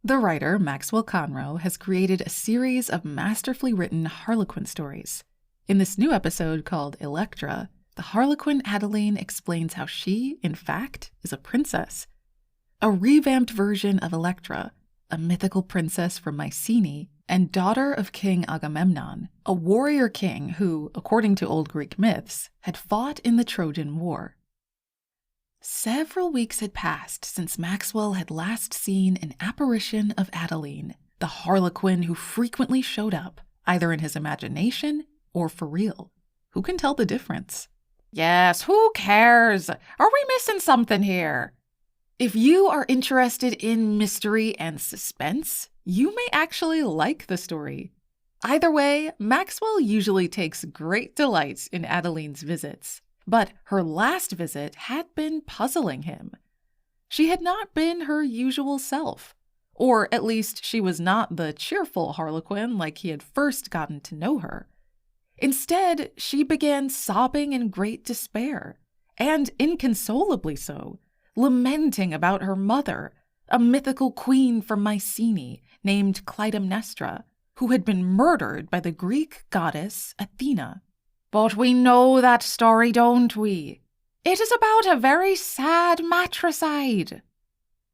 The writer, Maxwell Conroe, has created a series of masterfully written Harlequin stories. In this new episode called Elektra, the Harlequin Adeline explains how she, in fact, is a princess. A revamped version of Elektra, a mythical princess from Mycenae and daughter of King Agamemnon, a warrior king who, according to old Greek myths, had fought in the Trojan War. Several weeks had passed since Maxwell had last seen an apparition of Adeline, the Harlequin who frequently showed up, either in his imagination or for real. Who can tell the difference? Yes, who cares? Are we missing something here? If you are interested in mystery and suspense, you may actually like the story. Either way, Maxwell usually takes great delight in Adeline's visits. But her last visit had been puzzling him. She had not been her usual self, or at least she was not the cheerful Harlequin like he had first gotten to know her. Instead, she began sobbing in great despair, and inconsolably so, lamenting about her mother, a mythical queen from Mycenae named Clytemnestra, who had been murdered by the Greek goddess Athena. But we know that story, don't we? It is about a very sad matricide.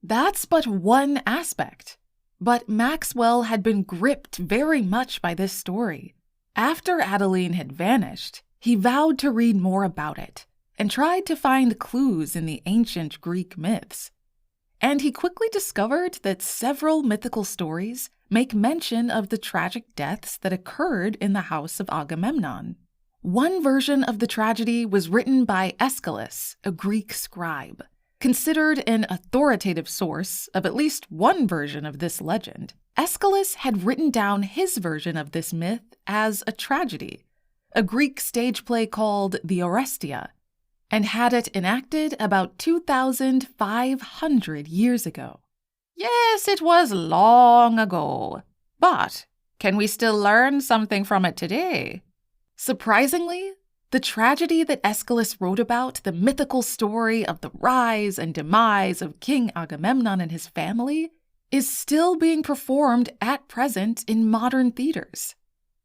That's but one aspect. But Maxwell had been gripped very much by this story. After Adeline had vanished, he vowed to read more about it and tried to find clues in the ancient Greek myths. And he quickly discovered that several mythical stories make mention of the tragic deaths that occurred in the House of Agamemnon. One version of the tragedy was written by Aeschylus, a Greek scribe. Considered an authoritative source of at least one version of this legend, Aeschylus had written down his version of this myth as a tragedy, a Greek stage play called the Orestia, and had it enacted about 2,500 years ago. Yes, it was long ago. But can we still learn something from it today? Surprisingly, the tragedy that Aeschylus wrote about, the mythical story of the rise and demise of King Agamemnon and his family, is still being performed at present in modern theaters.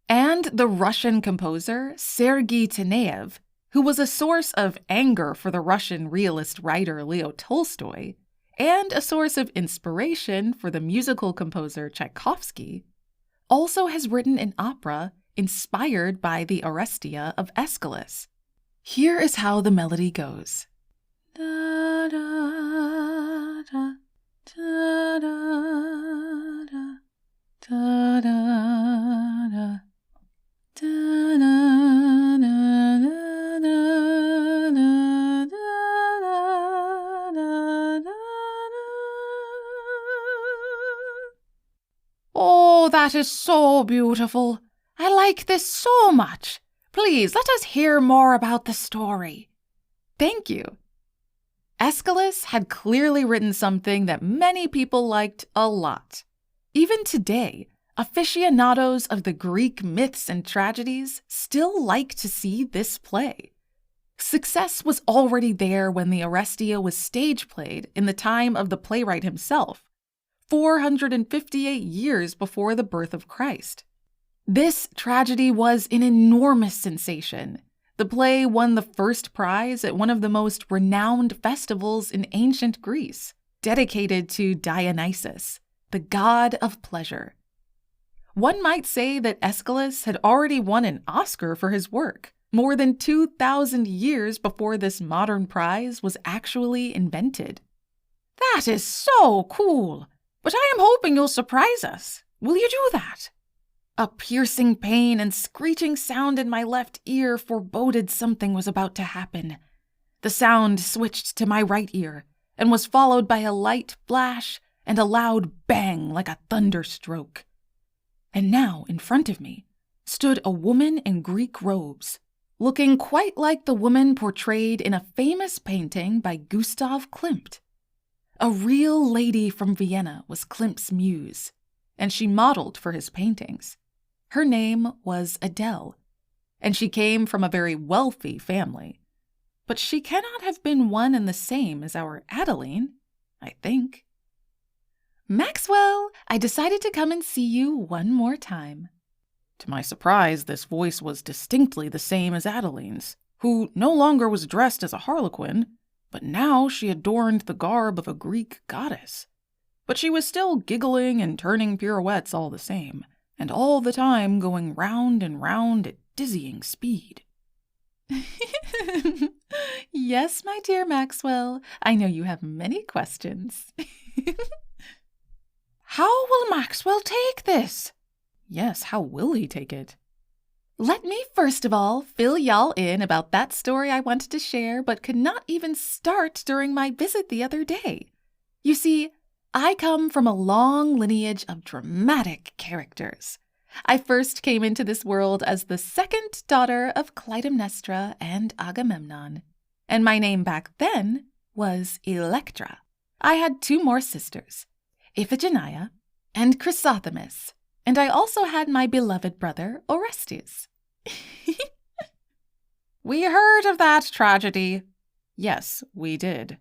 And the Russian composer Sergei Taneyev, who was a source of anger for the Russian realist writer Leo Tolstoy, and a source of inspiration for the musical composer Tchaikovsky, also has written an opera inspired by the Orestia of Aeschylus. Here is how the melody goes. Da, da, da, da, da, da, da, da, da, Oh, that is so beautiful. I like this so much. Please, let us hear more about the story. Thank you. Aeschylus had clearly written something that many people liked a lot. Even today, aficionados of the Greek myths and tragedies still like to see this play. Success was already there when the Orestia was stage played in the time of the playwright himself, 458 years before the birth of Christ. This tragedy was an enormous sensation. The play won the first prize at one of the most renowned festivals in ancient Greece, dedicated to Dionysus, the god of pleasure. One might say that Aeschylus had already won an Oscar for his work, more than 2,000 years before this modern prize was actually invented. That is so cool, but I am hoping you'll surprise us. Will you do that? A piercing pain and screeching sound in my left ear foreboded something was about to happen. The sound switched to my right ear and was followed by a light flash and a loud bang like a thunderstroke. And now, in front of me, stood a woman in Greek robes, looking quite like the woman portrayed in a famous painting by Gustav Klimt. A real lady from Vienna was Klimt's muse, and she modeled for his paintings. Her name was Adele, and she came from a very wealthy family. But she cannot have been one and the same as our Adeline, I think. Maxwell, I decided to come and see you one more time. To my surprise, this voice was distinctly the same as Adeline's, who no longer was dressed as a Harlequin, but now she adorned the garb of a Greek goddess. But she was still giggling and turning pirouettes all the same, and all the time going round and round at dizzying speed. Yes, my dear Maxwell, I know you have many questions. How will Maxwell take this? Yes, how will he take it? Let me first of all fill y'all in about that story I wanted to share but could not even start during my visit the other day. You see, I come from a long lineage of dramatic characters. I first came into this world as the second daughter of Clytemnestra and Agamemnon, and my name back then was Elektra. I had two more sisters, Iphigenia and Chrysothemis, and I also had my beloved brother Orestes. We heard of that tragedy. Yes, we did.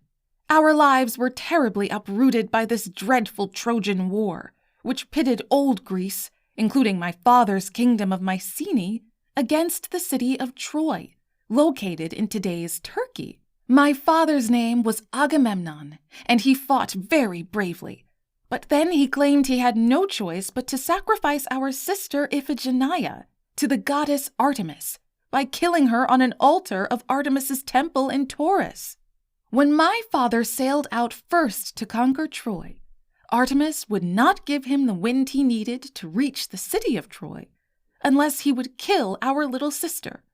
Our lives were terribly uprooted by this dreadful Trojan War, which pitted old Greece, including my father's kingdom of Mycenae, against the city of Troy, located in today's Turkey. My father's name was Agamemnon, and he fought very bravely. But then he claimed he had no choice but to sacrifice our sister Iphigenia to the goddess Artemis by killing her on an altar of Artemis's temple in Taurus. When my father sailed out first to conquer Troy, Artemis would not give him the wind he needed to reach the city of Troy unless he would kill our little sister,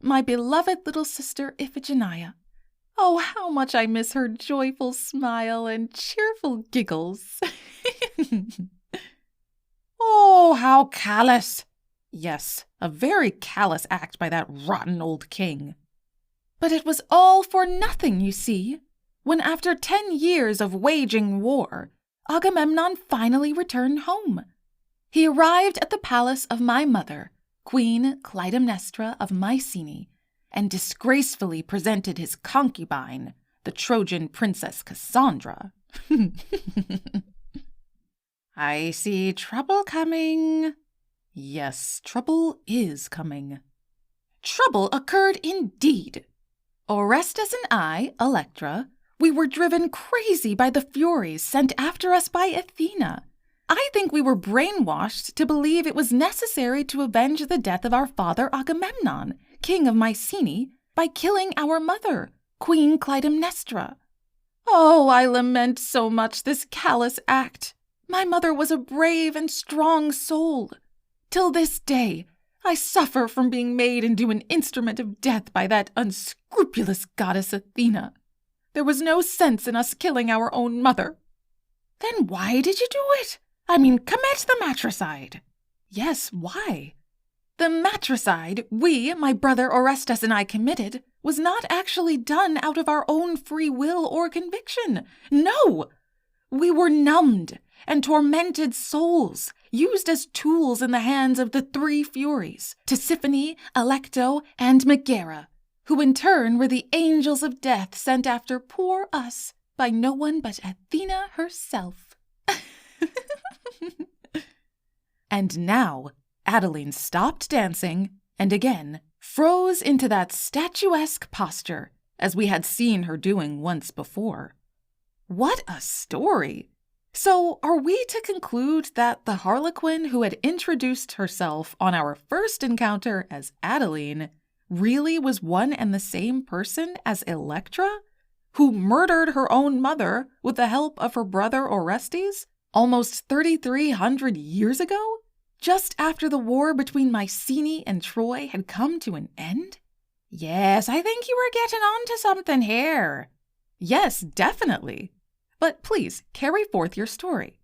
my beloved little sister Iphigenia. Oh, how much I miss her joyful smile and cheerful giggles. Oh, how callous! Yes, a very callous act by that rotten old king. But it was all for nothing, you see, when after 10 years of waging war, Agamemnon finally returned home. He arrived at the palace of my mother, Queen Clytemnestra of Mycenae, and disgracefully presented his concubine, the Trojan princess Cassandra. I see trouble coming. Yes, trouble is coming. Trouble occurred indeed. Orestes and I, Elektra, we were driven crazy by the Furies sent after us by Athena. I think we were brainwashed to believe it was necessary to avenge the death of our father Agamemnon, king of Mycenae, by killing our mother, Queen Clytemnestra. Oh, I lament so much this callous act. My mother was a brave and strong soul. Till this day, I suffer from being made into an instrument of death by that unscrupulous goddess Athena. There was no sense in us killing our own mother. Then why did you do it? I mean, commit the matricide. Yes, why? The matricide we, my brother Orestes and I committed, was not actually done out of our own free will or conviction. No! We were numbed and tormented souls, used as tools in the hands of the three Furies, Tisiphone, Alecto, and Megara, who in turn were the angels of death sent after poor us by no one but Athena herself. And now, Adeline stopped dancing and again froze into that statuesque posture, as we had seen her doing once before. What a story! So, are we to conclude that the Harlequin who had introduced herself on our first encounter as Adeline really was one and the same person as Elektra, who murdered her own mother with the help of her brother Orestes almost 3,300 years ago, just after the war between Mycenae and Troy had come to an end? Yes, I think you were getting on to something here. Yes, definitely. But please, carry forth your story.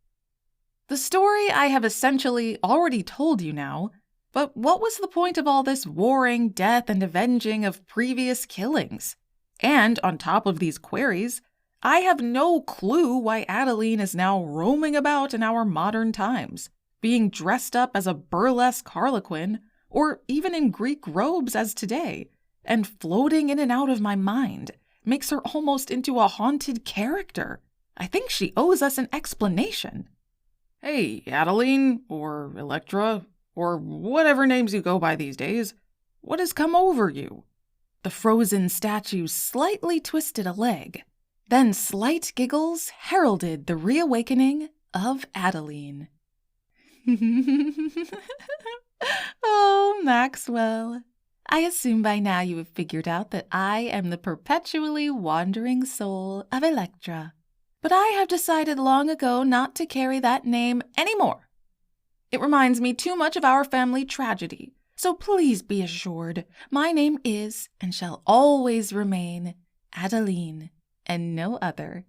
The story I have essentially already told you now, but what was the point of all this warring, death, and avenging of previous killings? And on top of these queries, I have no clue why Adeline is now roaming about in our modern times, being dressed up as a burlesque Harlequin, or even in Greek robes as today, and floating in and out of my mind makes her almost into a haunted character. I think she owes us an explanation. Hey, Adeline, or Elektra, or whatever names you go by these days, what has come over you? The frozen statue slightly twisted a leg. Then slight giggles heralded the reawakening of Adeline. Oh, Maxwell. I assume by now you have figured out that I am the perpetually wandering soul of Elektra. But I have decided long ago not to carry that name anymore. It reminds me too much of our family tragedy, so please be assured my name is and shall always remain Adeline, and no other.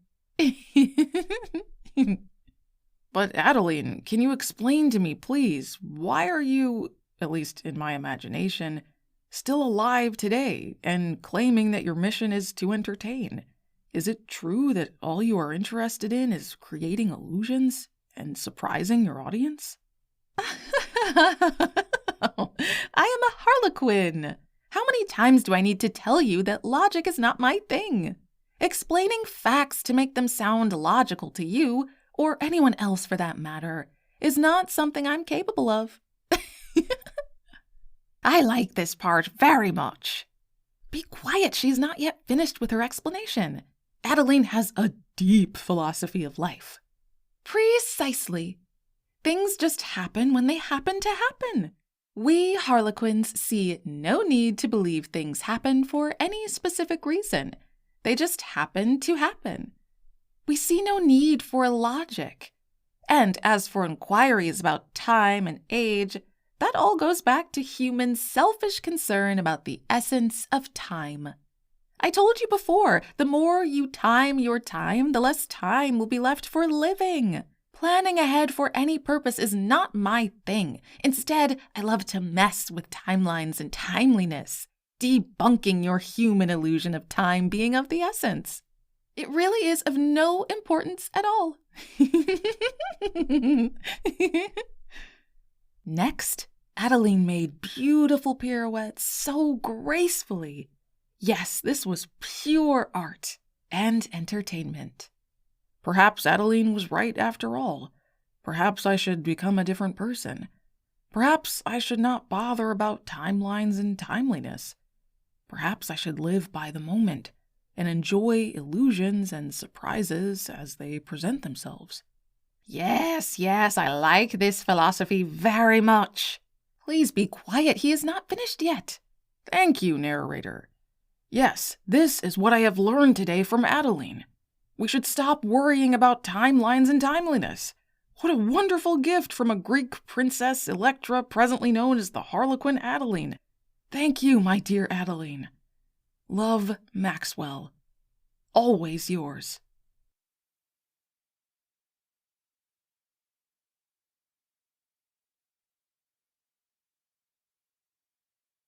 But Adeline, can you explain to me, please, why are you, at least in my imagination, still alive today and claiming that your mission is to entertain? Is it true that all you are interested in is creating illusions and surprising your audience? I am a Harlequin. How many times do I need to tell you that logic is not my thing? Explaining facts to make them sound logical to you, or anyone else for that matter, is not something I'm capable of. I like this part very much. Be quiet, she's not yet finished with her explanation. Adeline has a deep philosophy of life. Precisely. Things just happen when they happen to happen. We Harlequins see no need to believe things happen for any specific reason. They just happen to happen. We see no need for logic. And as for inquiries about time and age, that all goes back to human selfish concern about the essence of time. I told you before, the more you time your time, the less time will be left for living. Planning ahead for any purpose is not my thing. Instead, I love to mess with timelines and timeliness, debunking your human illusion of time being of the essence. It really is of no importance at all. Next, Adeline made beautiful pirouettes so gracefully. Yes, this was pure art and entertainment. Perhaps Adeline was right after all. Perhaps I should become a different person. Perhaps I should not bother about timelines and timeliness. Perhaps I should live by the moment and enjoy illusions and surprises as they present themselves. Yes, I like this philosophy very much. Please be quiet, he is not finished yet. Thank you, narrator. Yes, this is what I have learned today from Adeline. We should stop worrying about timelines and timeliness. What a wonderful gift from a Greek princess, Elektra, presently known as the Harlequin Adeline. Thank you, my dear Adeline. Love, Maxwell. Always yours.